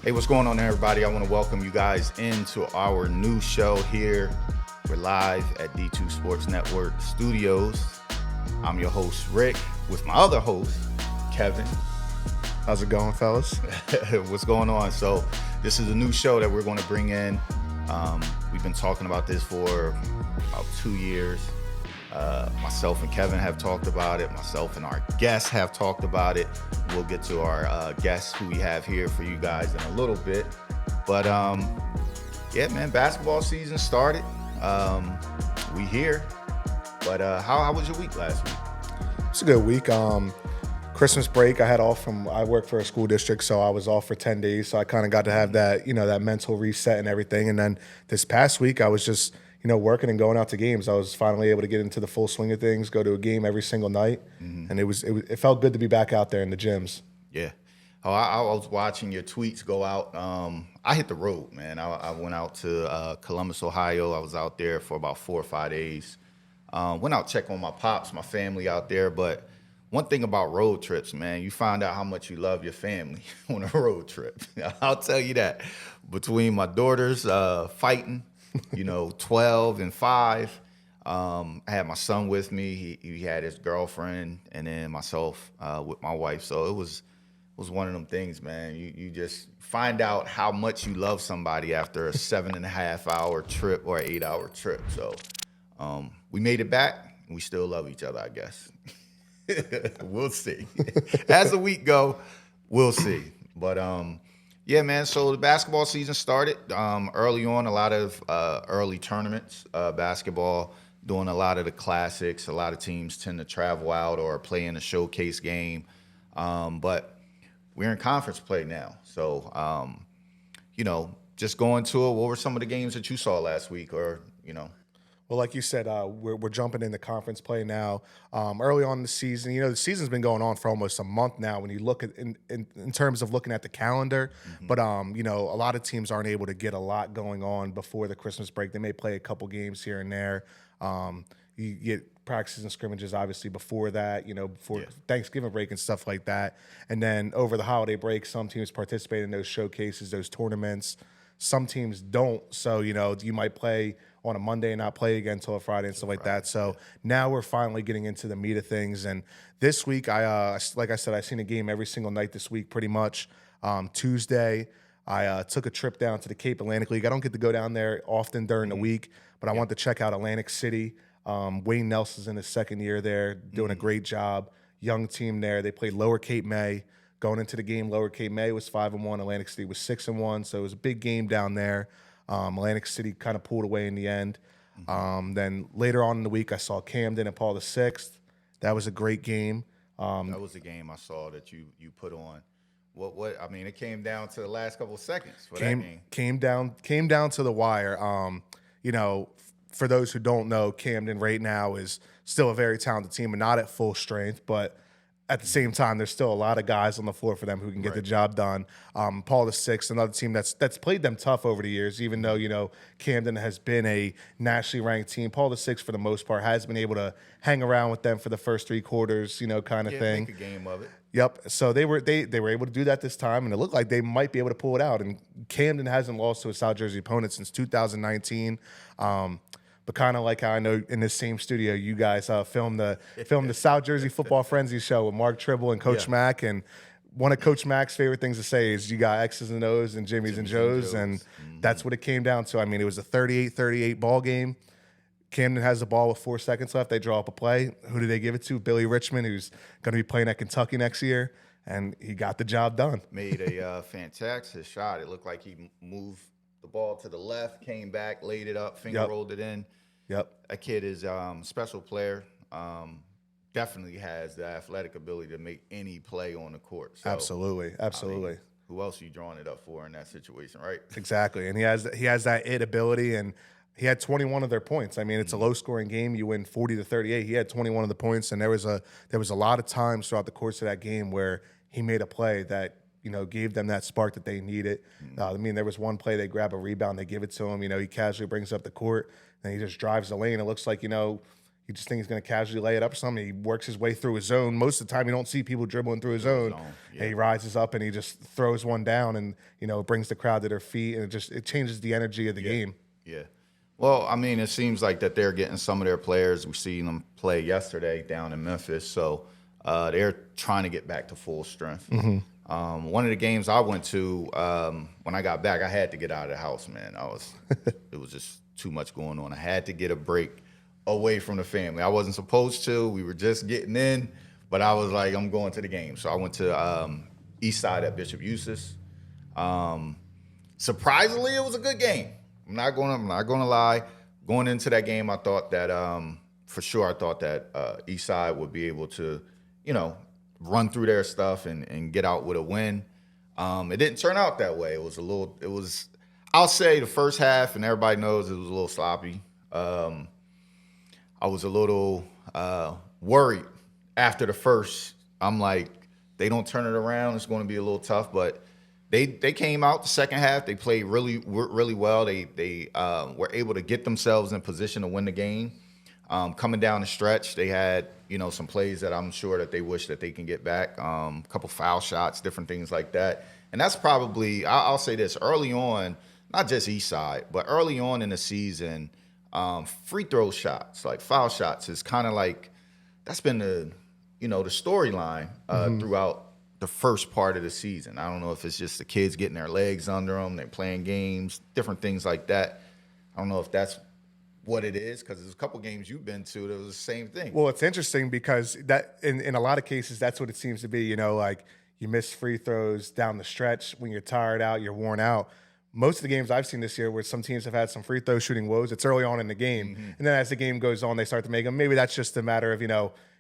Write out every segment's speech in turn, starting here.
Hey, what's going on, everybody? I want to welcome you guys into our new show here. We're live at D2 Sports Network Studios. I'm your host, Rick, with my other host, Kevin. How's it going, fellas? What's going on? So this is a new show that we're going to bring in. We've been talking about this for about 2 years. Myself and Kevin have talked about it. Myself and our guests have talked about it. We'll get to our guests who we have here for you guys in a little bit. But yeah, man, basketball season started. We here. But how was your week last week? It's a good week. Christmas break, I had off I work for a school district, so I was off for 10 days. So I kind of got to have that, that mental reset and everything. And then this past week, I was just, working and going out to games. I was finally able to get into the full swing of things, go to a game every single night. And it felt good to be back out there in the gyms. Yeah. Oh, I was watching your tweets go out. I hit the road, man. I went out to Columbus, Ohio. I was out there for about 4 or 5 days. Went out to check on my pops, my family out there. But one thing about road trips, man, you find out how much you love your family on a road trip. I'll tell you that. Between my daughters fighting, 12 and 5. I had my son with me. He had his girlfriend, and then myself with my wife. So it was one of them things, man. You just find out how much you love somebody after a 7.5 hour trip or 8 hour trip. So we made it back, and we still love each other, I guess. We'll see. As the week go, we'll see. But yeah, man. So the basketball season started early on. A lot of early tournaments, basketball, doing a lot of the classics. A lot of teams tend to travel out or play in a showcase game. But we're in conference play now. So, just going to it. What were some of the games that you saw last week, or? Well, like you said, we're jumping into conference play now. Early on in the season, the season's been going on for almost a month now. When you look at in terms of looking at the calendar, but a lot of teams aren't able to get a lot going on before the Christmas break. They may play a couple games here and there. You get practices and scrimmages obviously before that, before Thanksgiving break and stuff like that. And then over the holiday break, some teams participate in those showcases, those tournaments. Some teams don't. So, you might play on a Monday and not play again until a Friday and stuff like that. So now we're finally getting into the meat of things. And this week, like I said, I've seen a game every single night this week pretty much. Tuesday, I took a trip down to the Cape Atlantic League. I don't get to go down there often during the week, but I want to check out Atlantic City. Wayne Nelson's in his second year there, doing a great job. Young team there. They played Lower Cape May. Going into the game, Lower Cape May was 5-1. Atlantic City was 6-1. So it was a big game down there. Atlantic City kind of pulled away in the end. Then later on in the week, I saw Camden and Paul VI. That was a great game. That was a game I saw that you put on. What? I mean, it came down to the last couple of seconds for that game. Came down to the wire. For those who don't know, Camden right now is still a very talented team and not at full strength, but at the same time, there's still a lot of guys on the floor for them who can get the job done. Paul VI, another team that's played them tough over the years, even though, Camden has been a nationally ranked team. Paul VI, for the most part, has been able to hang around with them for the first 3 quarters, kind of thing. Make a game of it. Yep. So they were able to do that this time, and it looked like they might be able to pull it out. And Camden hasn't lost to a South Jersey opponent since 2019. But kind of like how I know in this same studio, you guys filmed the South Jersey Football Frenzy show with Mark Tribble and Coach Mack. And one of Coach Mack's favorite things to say is you got X's and O's and Jimmy's and Joe's. And that's what it came down to. I mean, it was a 38-38 ball game. Camden has the ball with 4 seconds left. They draw up a play. Who do they give it to? Billy Richmond, who's going to be playing at Kentucky next year. And he got the job done. Made a fantastic shot. It looked like he moved the ball to the left, came back, laid it up, rolled it in. Yep. That kid is a special player. Definitely has the athletic ability to make any play on the court. So, absolutely. I mean, who else are you drawing it up for in that situation, right? Exactly. And he has that it ability, and he had 21 of their points. I mean, it's a low-scoring game. You win 40-38. He had 21 of the points, and there was a lot of times throughout the course of that game where he made a play that gave them that spark that they needed. I mean, there was one play, they grab a rebound, they give it to him. He casually brings up the court, and he just drives the lane. It looks like, You just think he's going to casually lay it up or something. He works his way through his zone. Most of the time, you don't see people dribbling through his zone. Yeah. And he rises up and he just throws one down, and it brings the crowd to their feet, and it changes the energy of the game. Yeah. Well, I mean, it seems like that they're getting some of their players. We seen them play yesterday down in Memphis, so they're trying to get back to full strength. One of the games I went to, when I got back, I had to get out of the house, man. It was just too much going on. I had to get a break away from the family. I wasn't supposed to. We were just getting in, but I was like, I'm going to the game. So I went to East Side at Bishop Eustace. Surprisingly, it was a good game. I'm not going to lie. Going into that game, I thought that for sure, I thought that East Side would be able to, run through their stuff and get out with a win. It didn't turn out that way. I'll say the first half, and everybody knows it was a little sloppy. I was a little worried after the first. I'm like, they don't turn it around, it's going to be a little tough. But they came out the second half. They played really well. They were able to get themselves in position to win the game. Coming down the stretch, they had some plays that I'm sure that they wish that they can get back. A couple foul shots, different things like that. And that's probably, I'll say this, early on, not just East Side, but early on in the season, free throw shots, like foul shots, is kind of like, that's been the storyline throughout the first part of the season. I don't know if it's just the kids getting their legs under them, they're playing games, different things like that. I don't know if that's what it is, because there's a couple games you've been to that was the same thing. Well, it's interesting because that in a lot of cases, that's what it seems to be. like you miss free throws down the stretch when you're tired out, you're worn out. Most of the games I've seen this year where some teams have had some free throw shooting woes, it's early on in the game. And then as the game goes on, they start to make them. Maybe that's just a matter of,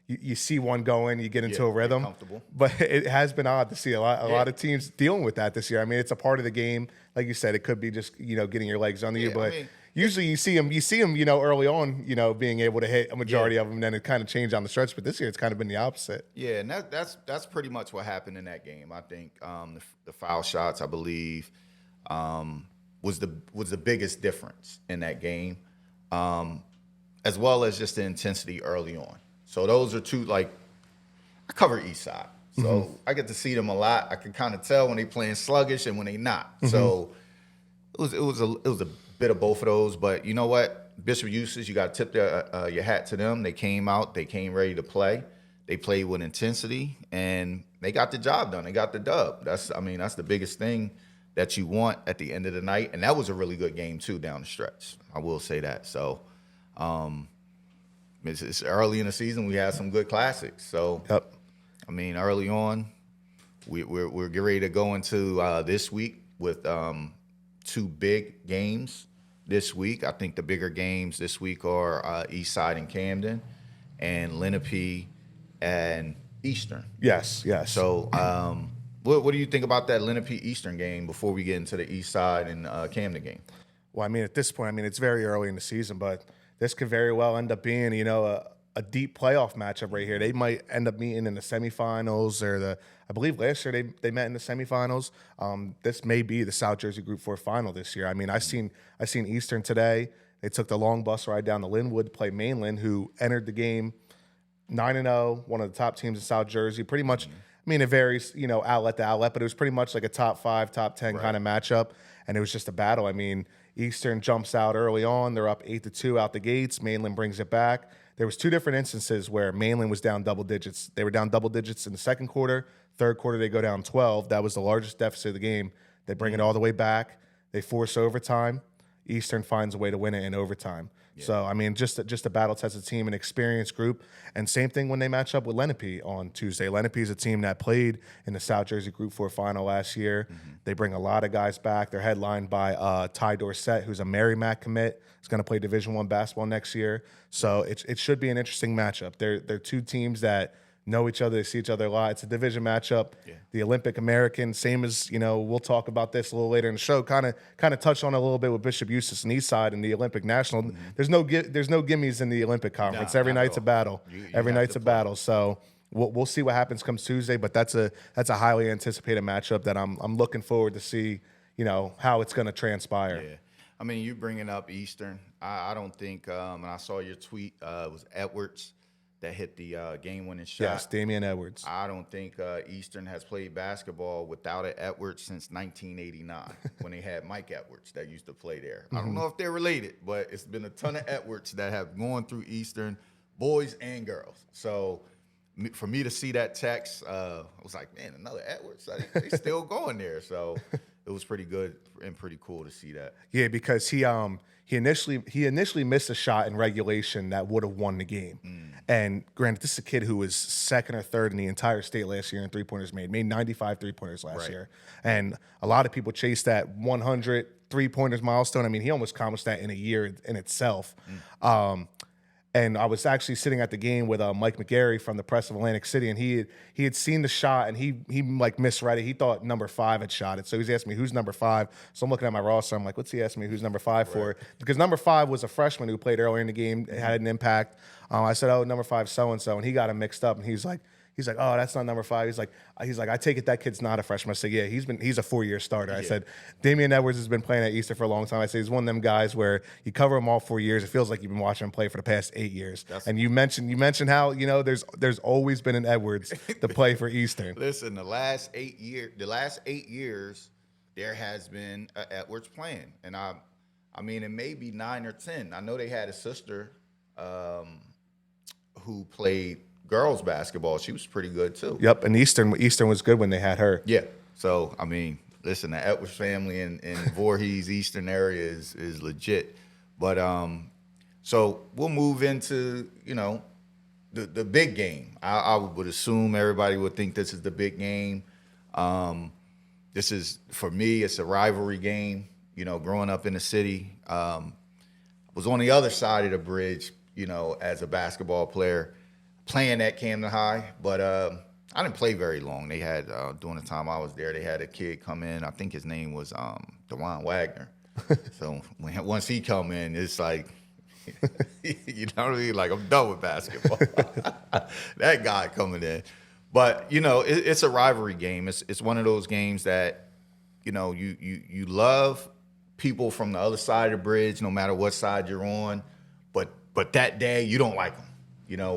you see one going, you get into a rhythm. But it has been odd to see a lot of teams dealing with that this year. I mean, it's a part of the game. Like you said, it could be just, getting your legs under you. But usually you see them, early on, being able to hit a majority of them, and then it kind of changed on the stretch. But this year it's kind of been the opposite. Yeah, and that's pretty much what happened in that game. I think the foul shots, I believe, was the biggest difference in that game, as well as just the intensity early on. So those are two, like, I cover East Side, so I get to see them a lot. I can kind of tell when they playing sluggish and when they not. So it was a bit of both of those. But you know what, Bishop Eustace, you got to tip your hat to them. They came out, they came ready to play. They played with intensity, and they got the job done. They got the dub. That's the biggest thing that you want at the end of the night. And that was a really good game too down the stretch. I will say that. So it's early in the season. We had some good classics. So early on, we're getting ready to go into this week with two big games this week. I think the bigger games this week are East Side and Camden, and Lenape and Eastern. Yes. So what do you think about that Lenape Eastern game before we get into the East Side and Camden game? Well, at this point, it's very early in the season, but this could very well end up being, a deep playoff matchup right here. They might end up meeting in the semifinals, or I believe last year they met in the semifinals. This may be the South Jersey Group 4 final this year. I seen Eastern today. They took the long bus ride down to Linwood to play Mainland, who entered the game 9-0, one of the top teams in South Jersey. Pretty much, it varies, outlet to outlet, but it was pretty much like a top 5, top 10 kind of matchup, and it was just a battle. Eastern jumps out early on. They're up 8-2 out the gates. Mainland brings it back. There was two different instances where Mainland was down double digits. They were down double digits in the second quarter. Third quarter, they go down 12. That was the largest deficit of the game. They bring it all the way back. They force overtime. Eastern finds a way to win it in overtime. Yeah. So, just a battle-tested team, an experienced group. And same thing when they match up with Lenape on Tuesday. Lenape is a team that played in the South Jersey Group 4 final last year. They bring a lot of guys back. They're headlined by Ty Dorsett, who's a Merrimack commit. He's going to play Division I basketball next year. So it should be an interesting matchup. They're two teams that know each other. They see each other a lot. It's a division matchup. Yeah. The Olympic American, same as, we'll talk about this a little later in the show, kind of touch on a little bit with Bishop Eustace and Eastside and the Olympic National. There's no gimmies in the Olympic Conference. Every night's a battle. Every night's a battle. So we'll see what happens come Tuesday, but that's a highly anticipated matchup that I'm looking forward to see, how it's going to transpire. Yeah. I mean, you bringing up Eastern. I don't think, and I saw your tweet, it was Edwards that hit the game-winning shot. Yes, Damian Edwards. I don't think Eastern has played basketball without an Edwards since 1989 when they had Mike Edwards that used to play there. I don't know if they're related, but it's been a ton of Edwards that have gone through Eastern, boys and girls. So for me to see that text, I was like, man, another Edwards. They still going there. So it was pretty good and pretty cool to see that. Yeah, because he initially missed a shot in regulation that would have won the game. And granted, this is a kid who was second or third in the entire state last year in three-pointers made 95 three-pointers last year. And a lot of people chased that 100 three-pointers milestone. I mean, he almost accomplished that in a year in itself. And I was actually sitting at the game with Mike McGarry from the Press of Atlantic City, and he had seen the shot, and he like misread it. He thought number 5 had shot it, so he's asking me who's number 5. So I'm looking at my roster. I'm like, what's he asking me who's number 5 for? Because number 5 was a freshman who played earlier in the game, had an impact. I said, oh, number 5 so and so, and he got him mixed up, and he's like, oh, that's not number 5. He's like, I take it that kid's not a freshman. I said, yeah, he's a 4-year starter. I said, Damian Edwards has been playing at Eastern for a long time. I said, he's one of them guys where you cover him all 4 years. It feels like you've been watching him play for the past 8 years. And you mentioned how there's always been an Edwards to play for Eastern. Listen, the last 8 years, there has been an Edwards playing, and I mean, it may be 9 or 10. I know they had a sister who played girls basketball. She was pretty good too. Yep, and Eastern was good when they had her. Yeah. So I mean, listen, the Edwards family in Voorhees Eastern area is legit. But so we'll move into the big game. I would assume everybody would think this is the big game. This is, for me, it's a rivalry game. Growing up in the city, was on the other side of the bridge. As a basketball player, playing at Camden High, but I didn't play very long. They had, during the time I was there, they had a kid come in. I think his name was DeJuan Wagner. So once he come in, it's like, you know what I mean? Like, I'm done with basketball. That guy coming in. But, it's a rivalry game. It's one of those games that, you love people from the other side of the bridge, no matter what side you're on. But that day, you don't like them.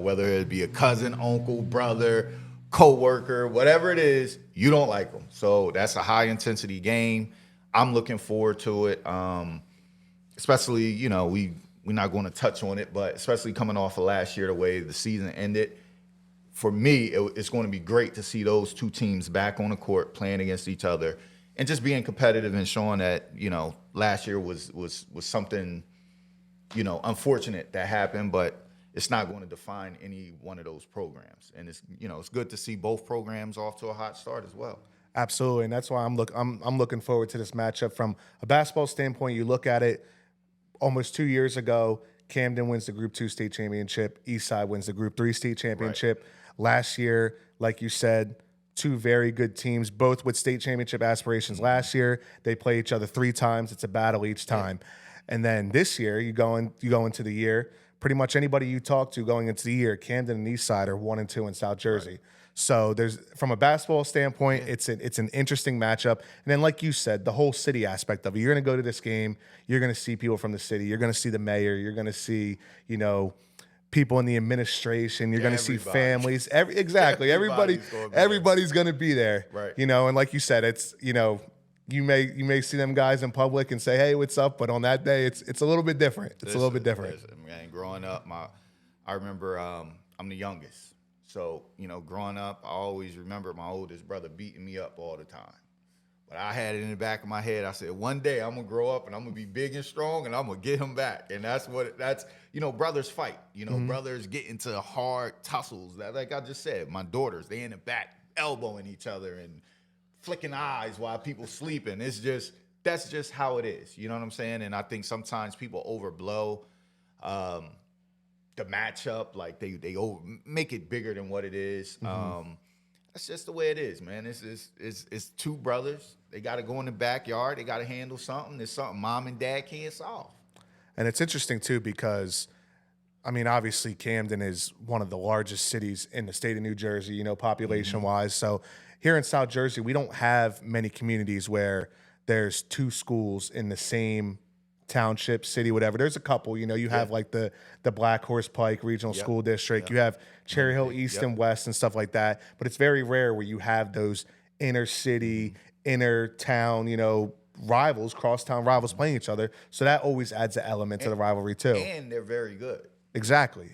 Whether it be a cousin, uncle, brother, coworker, whatever it is, you don't like them. So that's a high intensity game. I'm looking forward to it. Especially, we're not going to touch on it, but especially coming off of last year, the way the season ended. For me, it's going to be great to see those two teams back on the court playing against each other and just being competitive and showing that, last year was something, unfortunate that happened, but it's not going to define any one of those programs. And it's good to see both programs off to a hot start as well. Absolutely, and that's why I'm looking forward to this matchup. From a basketball standpoint, you look at it, almost 2 years ago, Camden wins the Group 2 state championship. Eastside wins the Group 3 state championship. Right. Last year, like you said, two very good teams, both with state championship aspirations. Last year, they play each other 3 times. It's a battle each time. Yeah. And then this year, you go into the year, pretty much anybody you talk to going into the year, Camden and Eastside are 1 and 2 in South Jersey. Right. So there's, from a basketball standpoint, it's an interesting matchup. And then, like you said, the whole city aspect of it. You're going to go to this game. You're going to see people from the city. You're going to see the mayor. You're going to see, people in the administration. You're going to see families. Everybody's going to be there. Right. And like you said, it's you may see them guys in public and say, "Hey, what's up?" But on that day, it's a little bit different. It's a little bit different. Man, growing up, I remember I'm the youngest. So, growing up, I always remember my oldest brother beating me up all the time. But I had it in the back of my head. I said, one day I'm going to grow up and I'm going to be big and strong and I'm going to get him back. And that's brothers fight. Brothers get into hard tussles. Like I just said, my daughters, they in the back elbowing each other and flicking eyes while people sleeping. That's just how it is. You know what I'm saying? And I think sometimes people overblow the matchup, like they make it bigger than what it is. That's just the way it is, man. It's two brothers. They got to go in the backyard. They got to handle something. It's something mom and dad can't solve. And it's interesting too because, obviously Camden is one of the largest cities in the state of New Jersey, population-wise. So here in South Jersey, we don't have many communities where there's 2 schools in the same township, city, whatever. There's a couple. You have like the Black Horse Pike Regional Yep. School District. You have Cherry Hill East and West and stuff like that. But it's very rare where you have those inner city, inner town, rivals, crosstown rivals playing each other. So that always adds an element to the rivalry too. And they're very good. Exactly.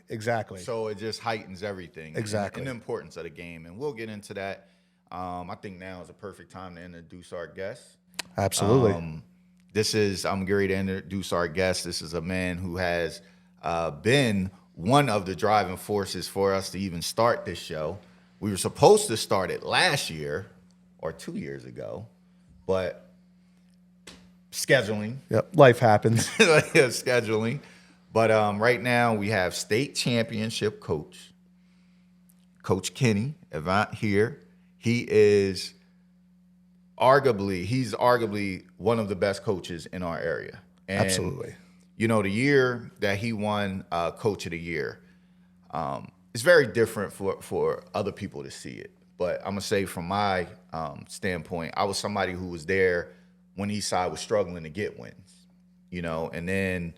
So it just heightens everything. Exactly. And the importance of the game. And we'll get into that. I think now is a perfect time to introduce our guest. Absolutely. I'm getting ready to introduce our guest. This is a man who has been one of the driving forces for us to even start this show. We were supposed to start it last year or 2 years ago, but scheduling. Yep. Life happens. Scheduling. But right now we have state championship coach Kenny Avent here. He's arguably one of the best coaches in our area. And, Absolutely. The year that he won Coach of the Year, it's very different for other people to see it. But I'm going to say from my standpoint, I was somebody who was there when Eastside was struggling to get wins, and then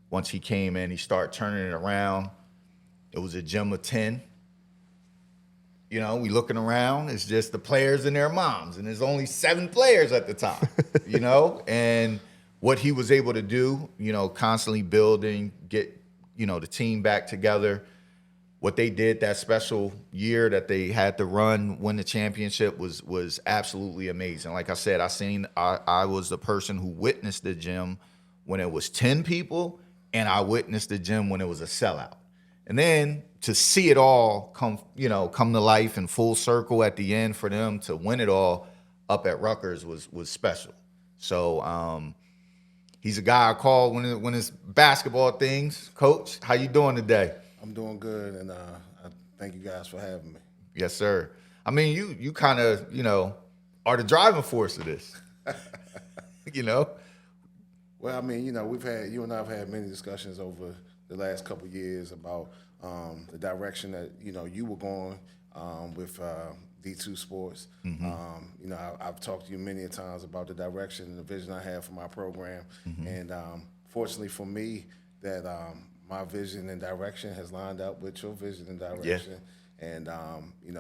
once he came in, he started turning it around. It was a gym of 10. We looking around, it's just the players and their moms, and there's only 7 players at the time, and what he was able to do, constantly building, get, the team back together. What they did that special year that they had to win the championship was absolutely amazing. Like I said, I was the person who witnessed the gym when it was 10 people, and I witnessed the gym when it was a sellout. And then to see it all come to life in full circle at the end for them to win it all up at Rutgers was special. So he's a guy I call when it's basketball things. Coach, how you doing today? I'm doing good, and I thank you guys for having me. Yes, sir. I mean, you kind of, are the driving force of this. Well, I mean, you and I have had many discussions over the last couple of years about the direction that you were going with D2 Sports. Mm-hmm. I've talked to you many times about the direction and the vision I have for my program, mm-hmm. and fortunately for me, that my vision and direction has lined up with your vision and direction, and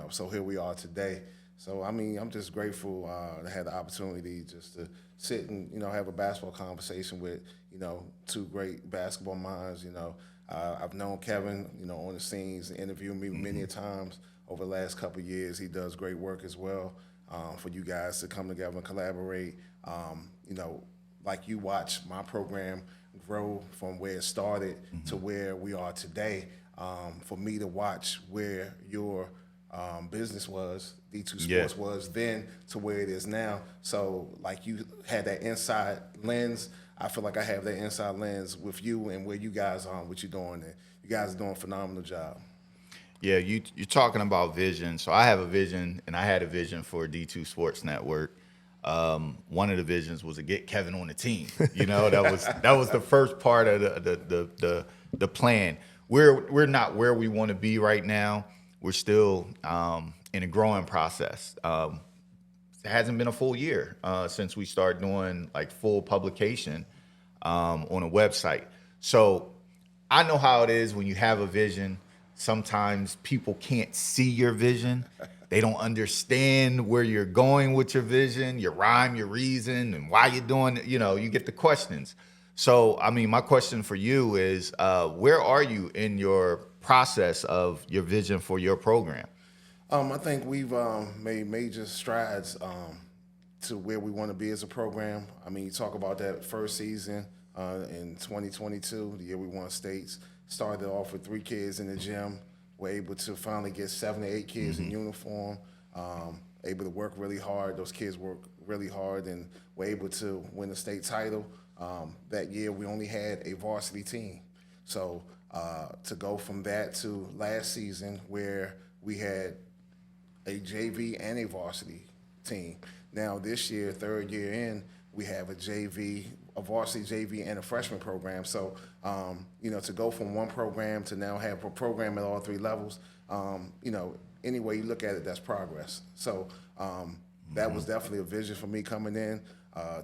so here we are today. So I mean, I'm just grateful to have the opportunity just to sit and have a basketball conversation with 2 great basketball minds. I've known Kevin on the scenes and interviewed me many a times over the last couple of years. He does great work as well for you guys to come together and collaborate. Like you watch my program grow from where it started mm-hmm. to where we are today. For me to watch where your business was, D2 Sports was then to where it is now. So like you had that inside lens, I feel like I have that inside lens with you and where you guys are and what you're doing. And you guys are doing a phenomenal job. Yeah, you're talking about vision. So I have a vision, and I had a vision for D2 Sports Network. One of the visions was to get Kevin on the team. That was the first part of the plan. We're not where we want to be right now. We're still in a growing process. It hasn't been a full year since we started doing like full publication on a website. So I know how it is when you have a vision. Sometimes people can't see your vision. They don't understand where you're going with your vision, your rhyme, your reason, and why you're doing it. You get the questions. So, I mean, my question for you is, where are you in your process of your vision for your program? I think we've made major strides to where we want to be as a program. I mean, you talk about that first season in 2022, the year we won states. Started off with 3 kids in the gym. We're able to finally get 7 to 8 kids mm-hmm. in uniform. Able to work really hard. Those kids work really hard, and we're able to win the state title. That year, we only had a varsity team. So to go from that to last season, where we had a JV and a varsity team. Now this year, 3rd year in, we have a varsity JV and a freshman program. So, to go from one program to now have a program at all 3 levels, any way you look at it, that's progress. So that was definitely a vision for me coming in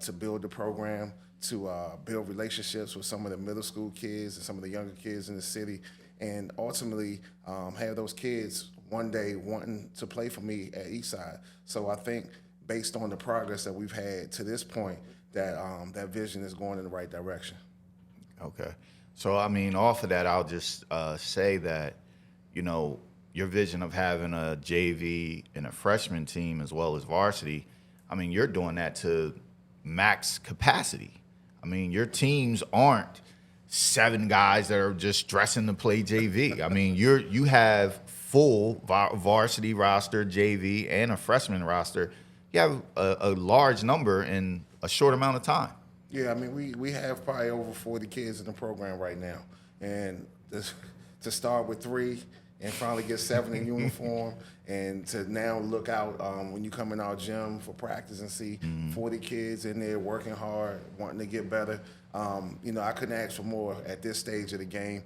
to build the program, to build relationships with some of the middle school kids and some of the younger kids in the city, and ultimately have those kids one day wanting to play for me at Eastside. So I think based on the progress that we've had to this point, that that vision is going in the right direction. Okay. So, I mean, off of that, I'll just say that, you know, your vision of having a JV and a freshman team as well as varsity, I mean, you're doing that to max capacity. I mean, your teams aren't 7 guys that are just dressing to play JV. I mean, you have full varsity roster, JV, and a freshman roster. You have a large number in a short amount of time. Yeah, I mean, we have probably over 40 kids in the program right now. And to start with 3 and finally get 7 in uniform, and to now look out when you come in our gym for practice and see 40 kids in there working hard, wanting to get better. You know, I couldn't ask for more at this stage of the game.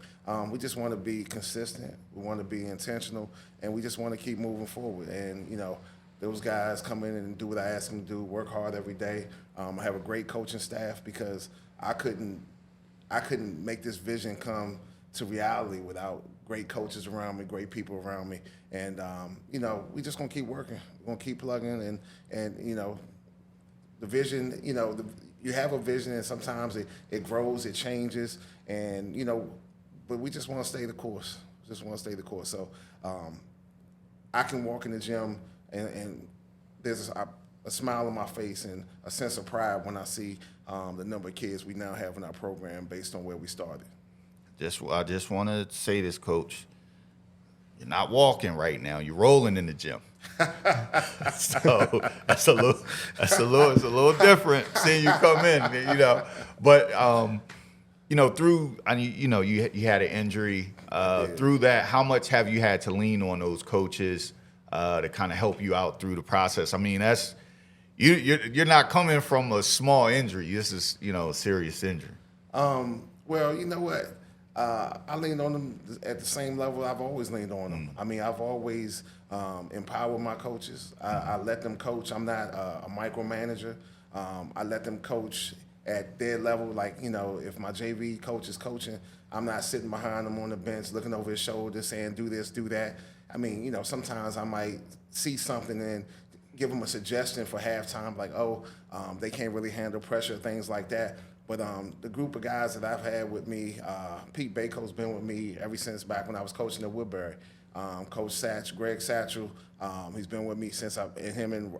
We just want to be consistent. We want to be intentional, and we just want to keep moving forward. And, you know, those guys come in and do what I ask them to do, work hard every day. I have a great coaching staff because I couldn't make this vision come to reality without great coaches around me, great people around me. And, you know, we just going to keep working. We're going to keep plugging. And you know, the vision, you know, you have a vision, and sometimes it grows, it changes. And, you know, but we just want to stay the course. Just want to stay the course. So I can walk in the gym and there's a smile on my face and a sense of pride when I see the number of kids we now have in our program based on where we started. I just want to say this, Coach. You're not walking right now. You're rolling in the gym. So it's a little different seeing you come in, you know. But you know, you had an injury. Through that, how much have you had to lean on those coaches to kind of help you out through the process? I mean, that's you're not coming from a small injury. This is, you know, a serious injury. Well, you know what? I leaned on them at the same level I've always leaned on them. I mean, I've always empowered my coaches. I let them coach. I'm not a micromanager. I let them coach at their level. Like, you know, if my JV coach is coaching, I'm not sitting behind him on the bench looking over his shoulder saying, do this, do that. I mean, you know, sometimes I might see something and give them a suggestion for halftime, like, they can't really handle pressure, things like that. But the group of guys that I've had with me, Pete Baco's been with me ever since back when I was coaching at Woodbury. Coach Greg Satchel, he's been with me since him and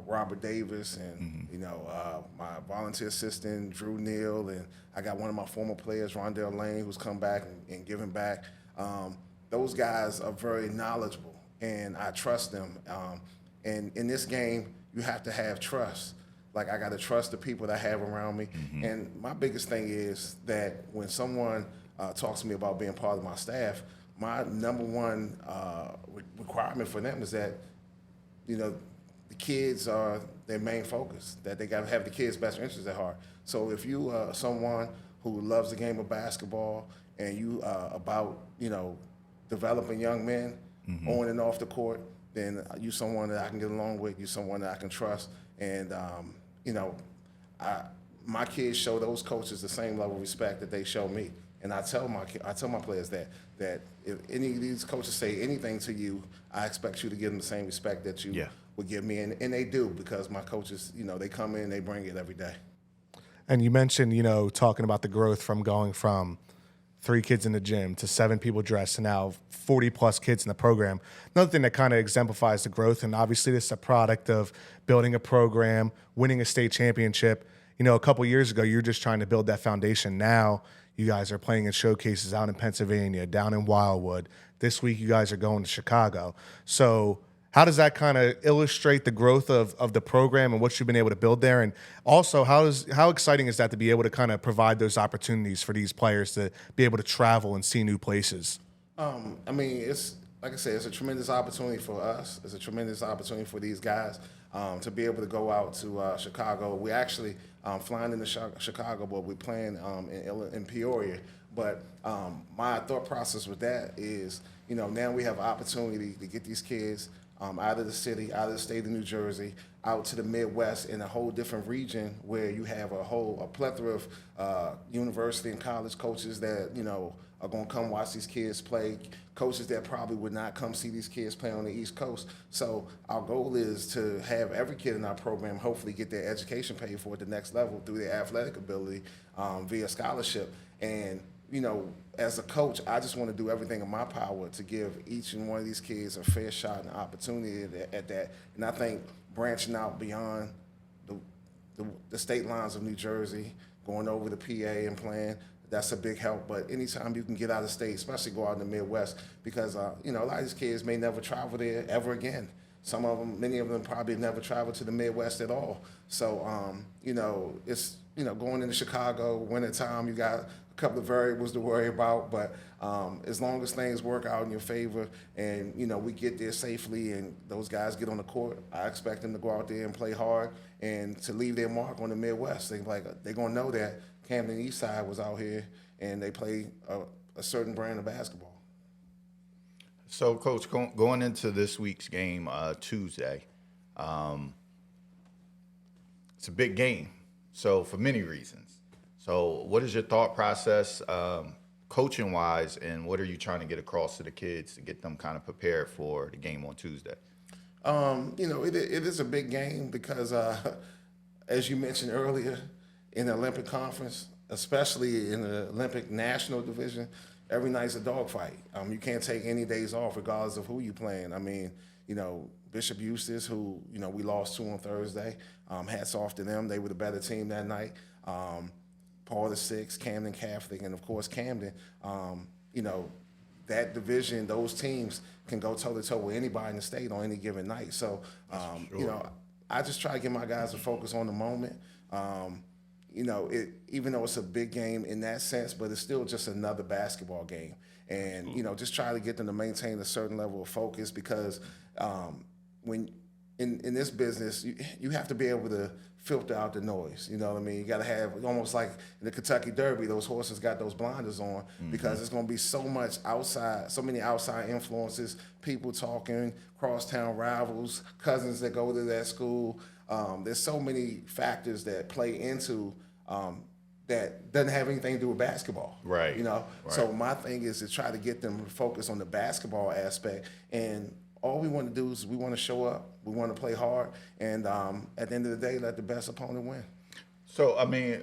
Robert Davis, and you know, my volunteer assistant Drew Neal, and I got one of my former players, Rondell Lane, who's come back and given back. Those guys are very knowledgeable, and I trust them. And in this game, you have to have trust. Like, I got to trust the people that I have around me. And my biggest thing is that when someone talks to me about being part of my staff, my number one requirement for them is that, you know, the kids are their main focus, that they got to have the kids' best interests at heart. So if you are someone who loves the game of basketball and you about, you know, developing young men on and off the court, then you someone that I can get along with, you someone that I can trust. And, you know, my kids show those coaches the same level of respect that they show me. And I tell my players that if any of these coaches say anything to you, I expect you to give them the same respect that you would give me. And they do, because my coaches, you know, they come in, they bring it every day. And you mentioned, you know, talking about the growth from going from 3 kids in the gym to 7 people dressed to now 40 plus kids in the program. Another thing that kind of exemplifies the growth, and obviously this is a product of building a program, winning a state championship. You know, a couple years ago, you were just trying to build that foundation. Now you guys are playing in showcases out in Pennsylvania, down in Wildwood. This week you guys are going to Chicago. So how does that kind of illustrate the growth of the program and what you've been able to build there? And also, how exciting is that to be able to kind of provide those opportunities for these players to be able to travel and see new places? I mean, it's like I said, it's a tremendous opportunity for us. It's a tremendous opportunity for these guys to be able to go out to Chicago. We actually flying into Chicago, but we're playing in Peoria. But my thought process with that is, you know, now we have an opportunity to get these kids out of the city, out of the state of New Jersey, out to the Midwest in a whole different region where you have a plethora of university and college coaches that, are going to come watch these kids play, coaches that probably would not come see these kids play on the East Coast. So our goal is to have every kid in our program hopefully get their education paid for at the next level through their athletic ability via scholarship. And, as a coach, I just want to do everything in my power to give each and one of these kids a fair shot and opportunity at that. And I think branching out beyond the state lines of New Jersey, going over to PA and playing, that's a big help. But anytime you can get out of state, especially go out in the Midwest, because, a lot of these kids may never travel there ever again. Some of them, many of them probably never traveled to the Midwest at all. So, it's, going into Chicago, wintertime, you got a couple of variables to worry about. But as long as things work out in your favor and, we get there safely and those guys get on the court, I expect them to go out there and play hard and to leave their mark on the Midwest. They're going to know that Camden East Side was out here and they play a certain brand of basketball. So, Coach, going into this week's game Tuesday, it's a big game. So, for many reasons. So, what is your thought process coaching-wise, and what are you trying to get across to the kids to get them kind of prepared for the game on Tuesday? It is a big game because, as you mentioned earlier, in the Olympic Conference, especially in the Olympic National Division, every night's a dogfight. You can't take any days off regardless of who you're playing. I mean, Bishop Eustace, who, we lost to on Thursday, hats off to them. They were the better team that night. Paul VI, Camden Catholic, and, of course, Camden. That division, those teams can go toe-to-toe with anybody in the state on any given night. So, I just try to get my guys to focus on the moment. Even though it's a big game in that sense, but it's still just another basketball game. And, just try to get them to maintain a certain level of focus because when in this business, you have to be able to filter out the noise. You know what I mean? You got to have almost like in the Kentucky Derby, those horses got those blinders on because there's going to be so many outside influences, people talking, crosstown rivals, cousins that go to that school. There's so many factors that play into that doesn't have anything to do with basketball. Right. Right. So my thing is to try to get them to focus on the basketball aspect. And all we want to do is we want to show up, we want to play hard, and at the end of the day, let the best opponent win. So, I mean,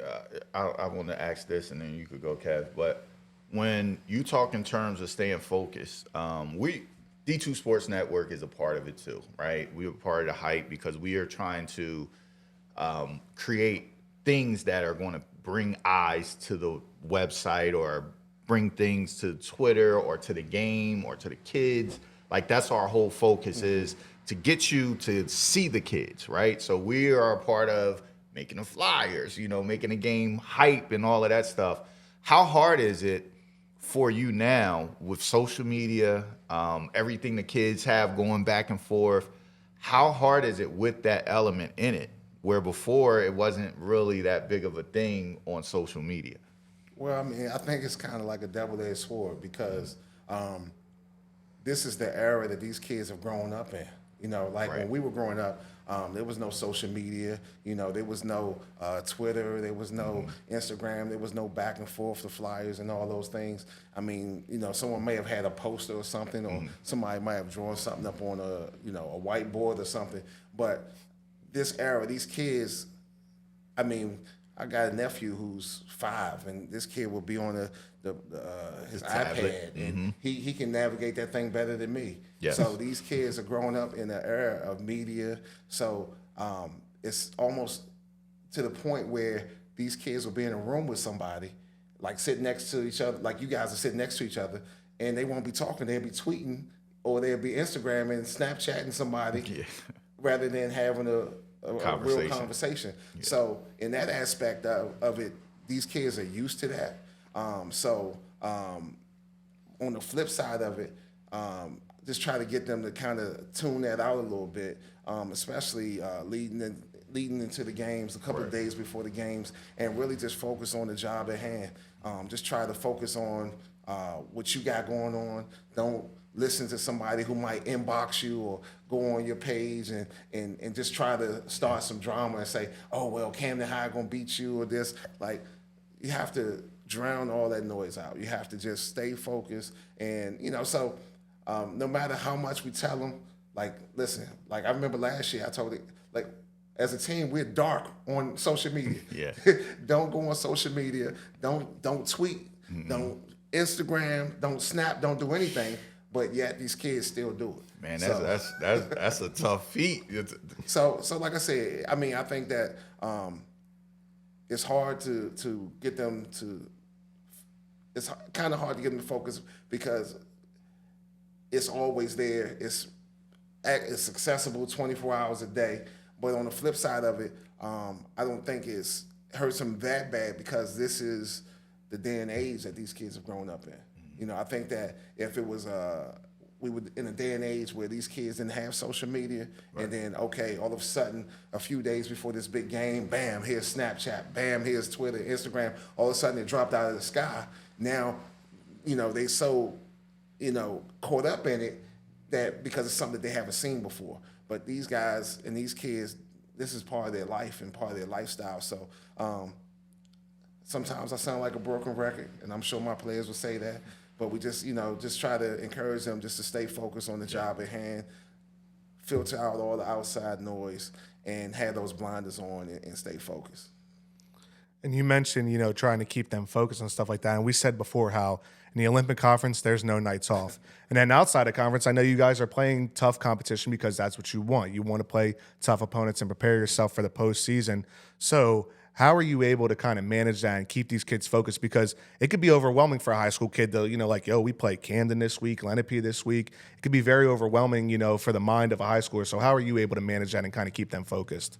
I want to ask this, and then you could go, Kev. But when you talk in terms of staying focused, D2 Sports Network is a part of it too, right? We are part of the hype because we are trying to create things that are going to bring eyes to the website or bring things to Twitter or to the game or to the kids. Like, that's our whole focus is to get you to see the kids, right? So we are a part of making the flyers, making the game hype and all of that stuff. How hard is it for you now with social media, everything the kids have going back and forth? How hard is it with that element in it, where before it wasn't really that big of a thing on social media? Well, I mean, I think it's kind of like a double-edged sword because this is the era that these kids have grown up in. Right. When we were growing up, there was no social media. There was no Twitter. There was no Instagram. There was no back and forth, the flyers and all those things. I mean, someone may have had a poster or something, or somebody might have drawn something up on a whiteboard or something. But this era, these kids, I mean, I got a nephew who's 5, and this kid will be on his iPad, and he can navigate that thing better than me. Yes. So these kids are growing up in the era of media. So it's almost to the point where these kids will be in a room with somebody, like sitting next to each other, like you guys are sitting next to each other, and they won't be talking. They'll be tweeting, or they'll be Instagramming, Snapchatting somebody, rather than having a real conversation. Yeah. So in that aspect of it, these kids are used to that. On the flip side of it, just try to get them to kind of tune that out a little bit, especially leading into the games, a couple of days before the games, and really just focus on the job at hand. Just try to focus on what you got going on. listen to somebody who might inbox you or go on your page and just try to start some drama and say, oh, well, Camden High gonna beat you or this. Like, you have to drown all that noise out. You have to just stay focused. And, so no matter how much we tell them, like, listen, like I remember last year I told it, like, as a team, we're dark on social media. Yeah. Don't go on social media. Don't tweet. Don't Instagram. Don't Snap. Don't do anything. But yet these kids still do it. Man, that's a tough feat. So like I said, I mean, I think that it's hard to get them to. It's kind of hard to get them to focus because it's always there. It's accessible 24 hours a day. But on the flip side of it, I don't think it's hurts them that bad because this is the day and age that these kids have grown up in. I think that if it was we would in a day and age where these kids didn't have social media, right. And then all of a sudden, a few days before this big game, bam, here's Snapchat, bam, here's Twitter, Instagram. All of a sudden, it dropped out of the sky. Now, they so caught up in it that because it's something that they haven't seen before. But these guys and these kids, this is part of their life and part of their lifestyle. So sometimes I sound like a broken record, and I'm sure my players will say that. But we just, just try to encourage them just to stay focused on the job at hand, filter out all the outside noise, and have those blinders on and stay focused. And you mentioned, trying to keep them focused on stuff like that. And we said before how in the Olympic conference, there's no nights off. And then outside of conference, I know you guys are playing tough competition because that's what you want. You want to play tough opponents and prepare yourself for the postseason. So how are you able to kind of manage that and keep these kids focused? Because it could be overwhelming for a high school kid to, like, we play Camden this week, Lenape this week. It could be very overwhelming, for the mind of a high schooler. So how are you able to manage that and kind of keep them focused?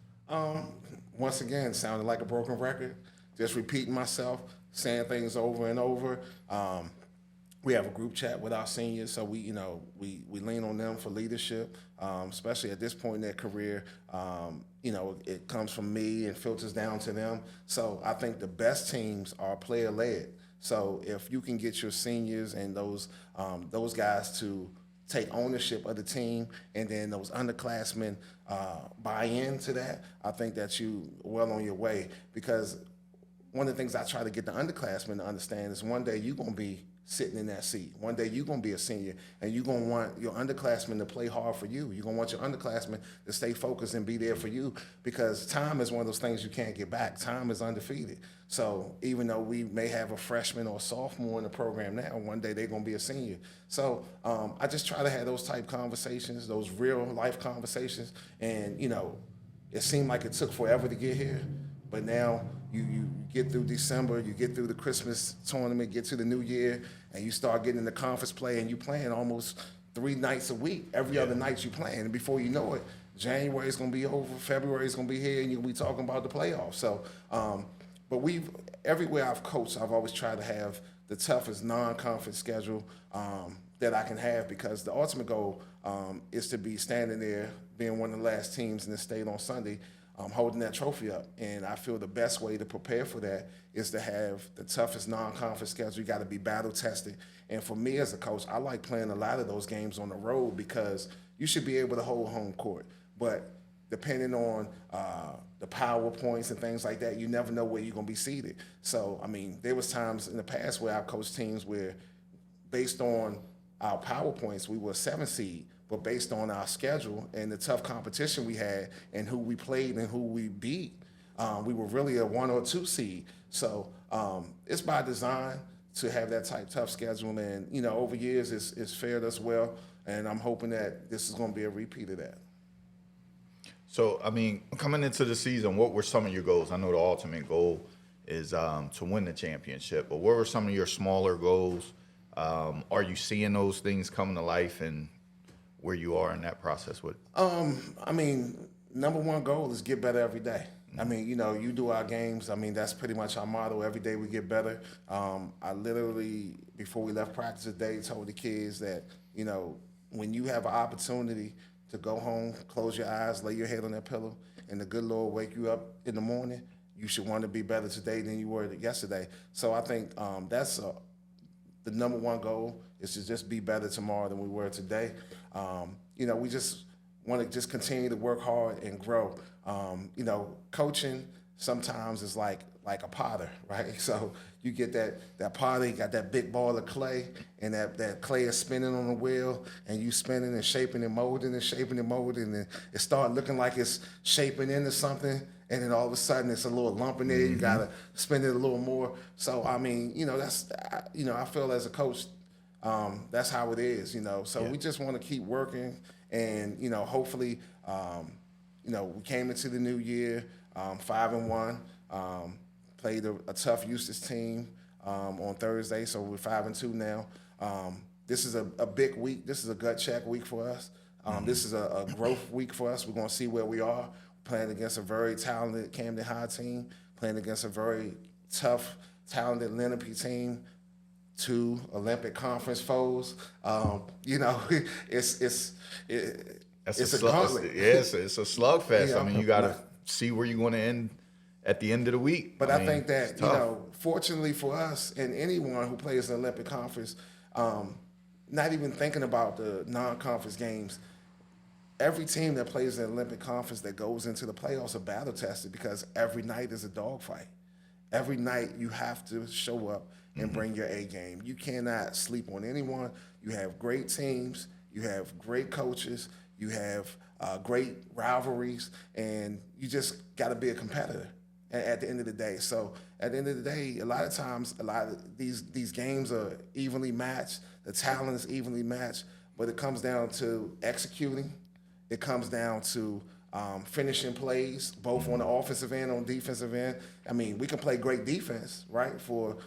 Once again, sounded like a broken record. Just repeating myself, saying things over and over. We have a group chat with our seniors, so we lean on them for leadership, especially at this point in their career. It comes from me and filters down to them. So I think the best teams are player-led. So if you can get your seniors and those guys to take ownership of the team, and then those underclassmen buy into that, I think that you well on your way. Because one of the things I try to get the underclassmen to understand is one day you're going to be sitting in that seat. One day you're going to be a senior, and you're going to want your underclassmen to play hard for you. You're going to want your underclassmen to stay focused and be there for you, because time is one of those things you can't get back. Time is undefeated. So even though we may have a freshman or a sophomore in the program now, one day they're going to be a senior. So I just try to have those type conversations, those real life conversations. And, it seemed like it took forever to get here, but now you get through December, you get through the Christmas tournament, get to the New Year, and you start getting into conference play, and you playing almost 3 nights a week. Every other night you playing, and before you know it, January is going to be over, February is going to be here, and you'll be talking about the playoffs. So, but everywhere I've coached, I've always tried to have the toughest non-conference schedule that I can have, because the ultimate goal is to be standing there, being one of the last teams in the state on Sunday, holding that trophy up. And I feel the best way to prepare for that is to have the toughest non-conference schedule. You got to be battle-tested. And for me as a coach, I like playing a lot of those games on the road, because you should be able to hold home court. But depending on the PowerPoints and things like that, you never know where you're going to be seated. So, I mean, there was times in the past where I've coached teams where, based on our PowerPoints, we were a 7 seed. But based on our schedule and the tough competition we had and who we played and who we beat, we were really a 1 or 2 seed. So it's by design to have that tough schedule. And, over years, it's fared us well. And I'm hoping that this is going to be a repeat of that. So, I mean, coming into the season, what were some of your goals? I know the ultimate goal is to win the championship. But what were some of your smaller goals? Are you seeing those things come to life, and where you are in that process with it? I mean, number one goal is get better every day. I mean, you do our games. I mean, that's pretty much our motto. Every day we get better. I literally, before we left practice today, told the kids that, when you have an opportunity to go home, close your eyes, lay your head on that pillow, and the good Lord wake you up in the morning, you should want to be better today than you were yesterday. So I think that's the number one goal. is to just be better tomorrow than we were today. We just want to just continue to work hard and grow. Coaching sometimes is like a potter, right? So you get that potter, you got that big ball of clay, and that clay is spinning on the wheel, and you spinning and shaping and molding and shaping and molding, and it start looking like it's shaping into something, and then all of a sudden it's a little lump in there. You gotta spin it a little more. So I feel as a coach, that's how it is. So we just want to keep working, and hopefully, we came into the new year 5-1. Played a tough Eustis team on Thursday, so we're 5-2 now. This is a big week. This is a gut check week for us. This is a growth week for us. We're going to see where we are. Playing against a very talented Camden High team, playing against a very tough, talented Lenape team, 2 Olympic Conference foes. It's a gauntlet. It's a slugfest. Yeah, I mean, you got to see where you're going to end at the end of the week. But I think that, fortunately for us and anyone who plays in the Olympic Conference, not even thinking about the non-conference games, every team that plays in the Olympic Conference that goes into the playoffs are battle tested because every night is a dogfight. Every night you have to show up and bring your A game. You cannot sleep on anyone. You have great teams. You have great coaches. You have great rivalries, and you just got to be a competitor at the end of the day. So at the end of the day, a lot of times, these games are evenly matched. The talent is evenly matched, but it comes down to executing. It comes down to finishing plays, both on the offensive end, on defensive end. I mean, we can play great defense, right, for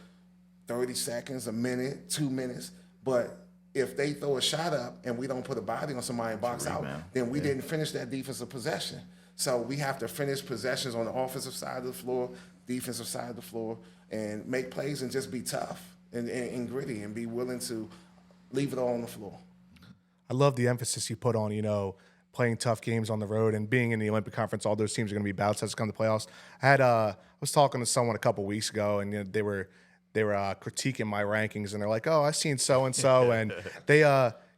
30 seconds, a minute, 2 minutes, but if they throw a shot up and we don't put a body on somebody and box out, then we didn't finish that defensive possession. So we have to finish possessions on the offensive side of the floor, defensive side of the floor, and make plays and just be tough and gritty and be willing to leave it all on the floor. I love the emphasis you put on, playing tough games on the road and being in the Olympic Conference. All those teams are going to be battle tested come to the playoffs. I was talking to someone a couple weeks ago, and they were critiquing my rankings, and they're like, "Oh, I seen so and so, and they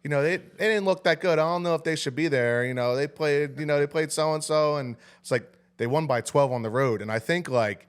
didn't look that good. I don't know if they should be there. They played so and so, and it's like they won by 12 on the road." And I think like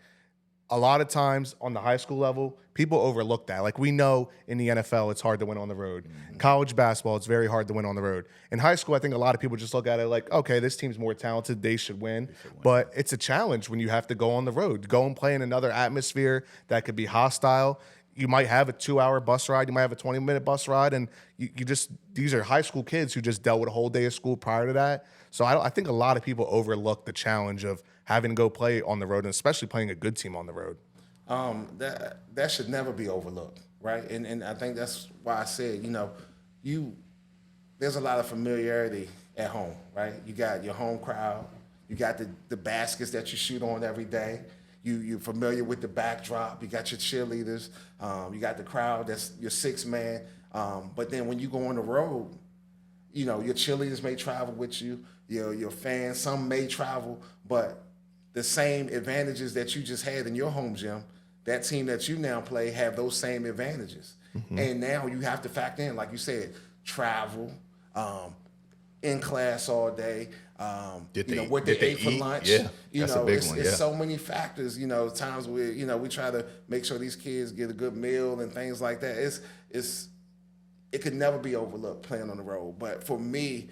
a lot of times on the high school level, people overlook that. Like we know in the NFL, it's hard to win on the road. College basketball, it's very hard to win on the road. In high school, I think a lot of people just look at it like, okay, this team's more talented, they should win. But it's a challenge when you have to go on the road, go and play in another atmosphere that could be hostile. You might have a 2-hour bus ride, you might have a 20-minute bus ride, and these are high school kids who just dealt with a whole day of school prior to that. So I think a lot of people overlook the challenge of having to go play on the road, and especially playing a good team on the road. That should never be overlooked, right? And I think that's why I said, there's a lot of familiarity at home, right? You got your home crowd, you got the baskets that you shoot on every day. You're familiar with the backdrop. You got your cheerleaders. You got the crowd. That's your 6th man. But then when you go on the road, your cheerleaders may travel with you. Your fans, some may travel, but the same advantages that you just had in your home gym, that team that you now play have those same advantages. And now you have to factor in, like you said, travel, in class all day. What did they eat for lunch? Yeah, that's a big one. It's so many factors. Times where we try to make sure these kids get a good meal and things like that. It could never be overlooked playing on the road. But for me,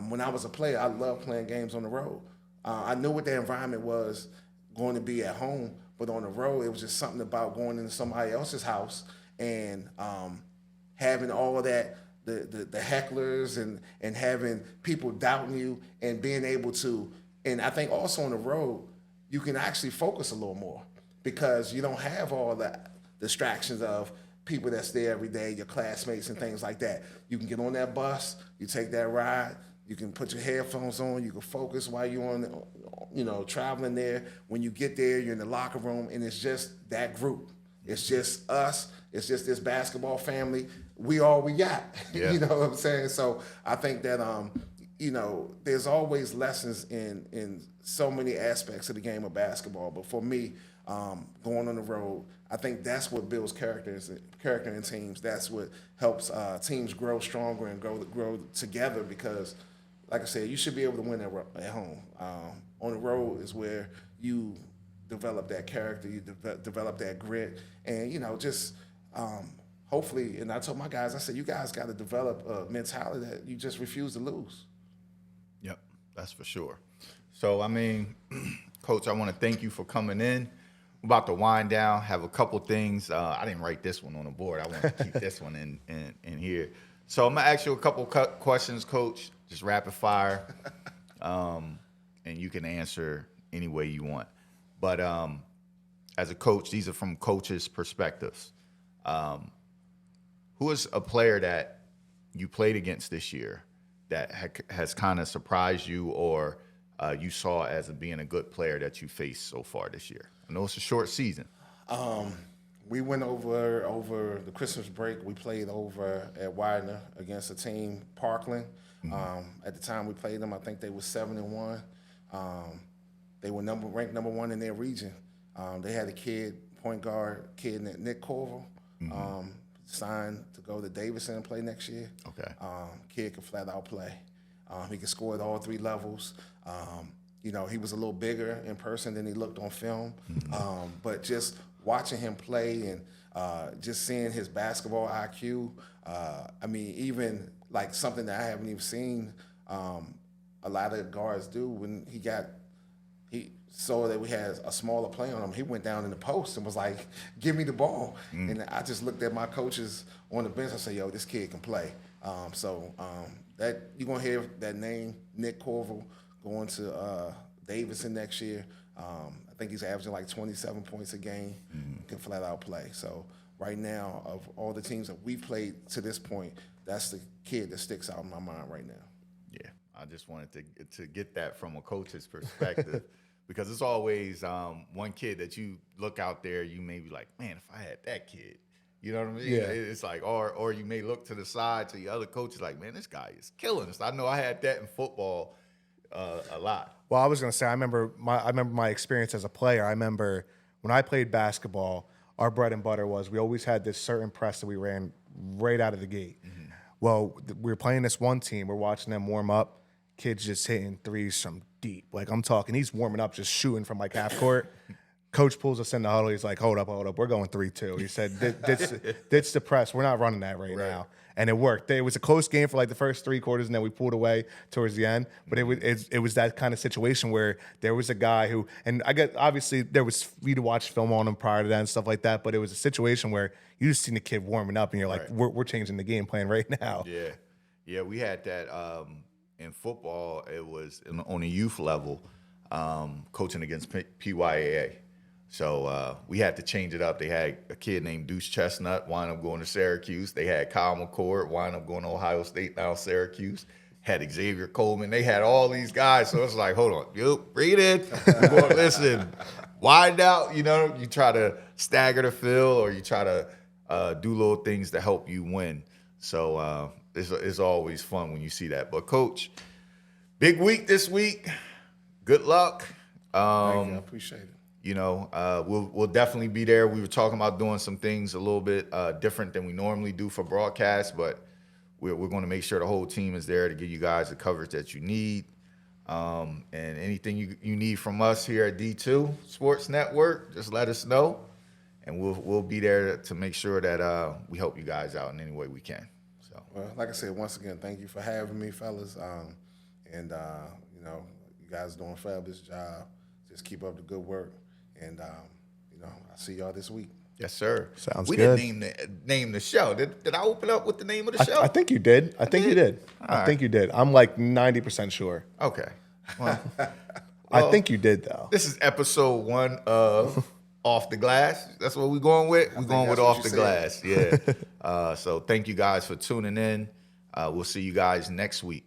when I was a player, I loved playing games on the road. I knew what the environment was going to be at home, but on the road, it was just something about going into somebody else's house and having all of that. The hecklers and having people doubting you and being able to, and I think also on the road, you can actually focus a little more because you don't have all the distractions of people that's there every day, your classmates and things like that. You can get on that bus, you take that ride, you can put your headphones on, you can focus while you're on, traveling there. When you get there, you're in the locker room and it's just that group. It's just us. It's just this basketball family. We all we got. Yeah. You know what I'm saying? So I think that there's always lessons in so many aspects of the game of basketball. But for me, going on the road. I think that's what builds character in teams. That's what helps teams grow stronger and grow together because, like I said, you should be able to win at home. On the road is where you develop that character, you develop that grit, and, just hopefully, and I told my guys, I said, you guys got to develop a mentality that you just refuse to lose. Yep, that's for sure. So, Coach, I want to thank you for coming in. We're about to wind down, have a couple things. I didn't write this one on the board. I want to keep this one in here. So I'm going to ask you a couple questions, Coach, just rapid fire, and you can answer any way you want. But as a coach, these are from coaches' perspectives. Who is a player that you played against this year that has kind of surprised you or you saw as being a good player that you faced so far this year? I know it's a short season. We went over the Christmas break. We played over at Widener against a team, Parkland. At the time we played them, I think they were 7-1. They were ranked number 1 in their region. They had a point guard named Nick Corville, signed to go to Davidson and play next year. Okay. Kid could flat out play. He could score at all 3 levels. He was a little bigger in person than he looked on film. But just watching him play and just seeing his basketball IQ, even like something that I haven't even seen a lot of guards do when he saw that we had a smaller play on him. He went down in the post and was like, give me the ball. And I just looked at my coaches on the bench and said, yo, this kid can play. That you're going to hear that name, Nick Corville, going to Davidson next year. I think he's averaging like 27 points a game, can flat out play. So right now, of all the teams that we've played to this point, that's the kid that sticks out in my mind right now. Yeah, I just wanted to get that from a coach's perspective because it's always one kid that you look out there, you may be like, man, if I had that kid. You know what I mean? Yeah. It's like, or you may look to the side to the other coaches like, man, this guy is killing us. I know I had that in football a lot. Well, I was going to say, I remember my experience as a player. I remember when I played basketball, our bread and butter was we always had this certain press that we ran right out of the gate. Well, we were playing this one team. We're watching them warm up. Kids just hitting threes from deep. Like I'm talking, he's warming up, just shooting from like half court. Coach pulls us in the huddle. He's like, hold up. We're going 3-2. He said, ditch the press. We're not running that right now. And it worked. It was a close game for like the first 3 quarters, and then we pulled away towards the end. But it was that kind of situation where there was a guy who, and obviously there was free to watch film on him prior to that and stuff like that, but it was a situation where you just seen the kid warming up, and you're like, we're changing the game plan right now. Yeah, we had that in football. It was on a youth level, coaching against PYAA. So we had to change it up. They had a kid named Deuce Chestnut, wind up going to Syracuse. They had Kyle McCord, wind up going to Ohio State, now Syracuse. Had Xavier Coleman. They had all these guys. So it's like, hold on, you breathe in. Listen, wind out. You try to stagger the field or you try to do little things to help you win. So it's always fun when you see that. But, Coach, big week this week. Good luck. Thank you. I appreciate it. We'll definitely be there. We were talking about doing some things a little bit different than we normally do for broadcast, but we're going to make sure the whole team is there to give you guys the coverage that you need. And anything you need from us here at D2 Sports Network, just let us know, and we'll be there to make sure that we help you guys out in any way we can. So, well, like I said, once again, thank you for having me, fellas. You guys are doing a fabulous job. Just keep up the good work. And, I'll see y'all this week. Yes, sir. Sounds we good. Didn't name the show. Did I open up with the name of the show? I think you did. I think you did. I think you did. I'm like 90% sure. Okay. Well, I think you did, though. This is episode 1 of Off the Glass. That's what we're going with. We're going with Off the Glass. Yeah. So thank you guys for tuning in. We'll see you guys next week.